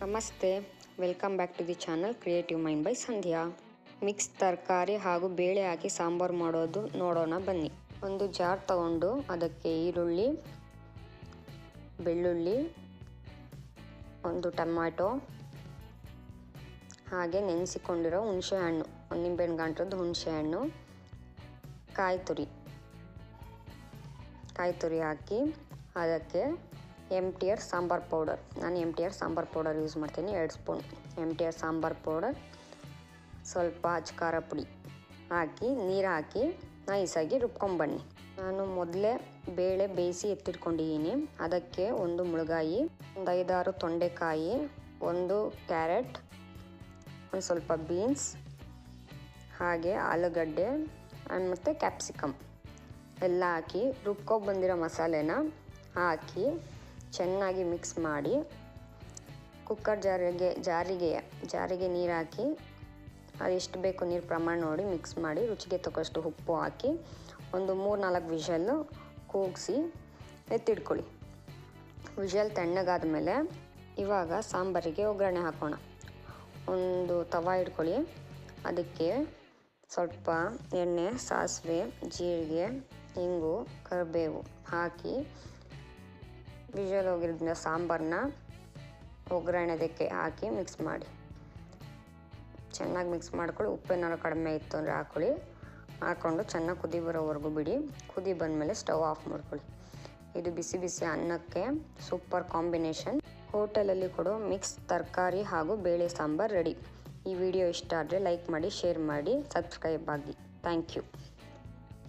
ನಮಸ್ತೆ, welcome back to the channel creative mind by Sandhya. Mix ತರಕಾರಿ ಹಾಗೂ ಬೇಳೆ ಹಾಕಿ ಸಾಂಬಾರು ಮಾಡೋದು ನೋಡೋಣ ಬನ್ನಿ. ಒಂದು ಜಾರ್ ತಗೊಂಡು ಅದಕ್ಕೆ ಈರುಳ್ಳಿ, ಬೆಳ್ಳುಳ್ಳಿ, ಒಂದು ಟೊಮ್ಯಾಟೊ, ಹಾಗೆ ನೆನೆಸಿಕೊಂಡಿರೋ ಹುಣಸೆಹಣ್ಣು, ಒಂದು ನಿಂಬೆಹಣ್ಣು ಗಾಂಟ್ರದ್ದು ಹುಣಸೆಹಣ್ಣು, ಕಾಯಿ ತುರಿ ಹಾಕಿ ಅದಕ್ಕೆ MTR ಸಾಂಬಾರು ಪೌಡರ್, ನಾನು MTR ಸಾಂಬಾರು ಪೌಡರ್ ಯೂಸ್ ಮಾಡ್ತೀನಿ. 2 ಸ್ಪೂನ್ MTR ಸಾಂಬಾರು ಪೌಡರ್, ಸ್ವಲ್ಪ ಖಾರ ಪುಡಿ ಹಾಕಿ ನೀರು ಹಾಕಿ ನೈಸಾಗಿ ರುಬ್ಕೊಂಬನ್ನಿ. ನಾನು ಮೊದಲೇ ಬೇಳೆ ಬೇಯಿಸಿ ಎತ್ತಿಟ್ಕೊಂಡಿದ್ದೀನಿ. ಅದಕ್ಕೆ ಒಂದು ಮುಳಗಾಯಿ, ಒಂದು 5-6 ತೊಂಡೆಕಾಯಿ, ಒಂದು ಕ್ಯಾರೆಟ್, ಒಂದು ಸ್ವಲ್ಪ ಬೀನ್ಸ್, ಹಾಗೆ ಆಲೂಗಡ್ಡೆ ಮತ್ತು ಕ್ಯಾಪ್ಸಿಕಮ್ ಎಲ್ಲ ಹಾಕಿ ರುಬ್ಕೊಂಡ್ಬಂದಿರೋ ಮಸಾಲೆನ ಹಾಕಿ ಚೆನ್ನಾಗಿ ಮಿಕ್ಸ್ ಮಾಡಿ ಕುಕ್ಕರ್ ಜಾರಿಗೆ ನೀರು ಹಾಕಿ ಅದು ಎಷ್ಟು ಬೇಕು ನೀರು ಪ್ರಮಾಣ ನೋಡಿ ಮಿಕ್ಸ್ ಮಾಡಿ ರುಚಿಗೆ ತಕ್ಕಷ್ಟು ಉಪ್ಪು ಹಾಕಿ ಒಂದು 3-4 ವಿಷಲ್ಲು ಕೂಗಿಸಿ ಎತ್ತಿಡ್ಕೊಳ್ಳಿ. ವಿಷಲ್ ತಣ್ಣಗಾದ ಮೇಲೆ ಇವಾಗ ಸಾಂಬಾರಿಗೆ ಒಗ್ಗರಣೆ ಹಾಕೋಣ. ಒಂದು ತವಾ ಇಟ್ಕೊಳ್ಳಿ, ಅದಕ್ಕೆ ಸ್ವಲ್ಪ ಎಣ್ಣೆ, ಸಾಸಿವೆ, ಜೀರಿಗೆ, ಇಂಗು, ಕರಿಬೇವು ಹಾಕಿ ವಿಷಲ್ ಹೋಗಿರೋದ್ರಿಂದ ಸಾಂಬಾರನ್ನ ಒಗ್ಗರಣೆದಕ್ಕೆ ಹಾಕಿ ಮಿಕ್ಸ್ ಮಾಡಿ ಚೆನ್ನಾಗಿ ಮಿಕ್ಸ್ ಮಾಡ್ಕೊಳ್ಳಿ. ಉಪ್ಪೇನಾದ್ರು ಕಡಿಮೆ ಇತ್ತು ಅಂದರೆ ಹಾಕ್ಕೊಂಡು ಚೆನ್ನಾಗಿ ಕುದಿ ಬರೋವರೆಗೂ ಬಿಡಿ. ಕುದಿ ಬಂದಮೇಲೆ ಸ್ಟವ್ ಆಫ್ ಮಾಡ್ಕೊಳ್ಳಿ. ಇದು ಬಿಸಿ ಬಿಸಿ ಅನ್ನಕ್ಕೆ ಸೂಪರ್ ಕಾಂಬಿನೇಷನ್. ಹೋಟೆಲಲ್ಲಿ ಕೊಡೋ ಮಿಕ್ಸ್ ತರಕಾರಿ ಹಾಗೂ ಬೇಳೆ ಸಾಂಬಾರು ರೆಡಿ. ಈ ವಿಡಿಯೋ ಇಷ್ಟ ಆದರೆ ಲೈಕ್ ಮಾಡಿ, ಶೇರ್ ಮಾಡಿ, ಸಬ್ಸ್ಕ್ರೈಬ್ ಆಗಿ. Thank you.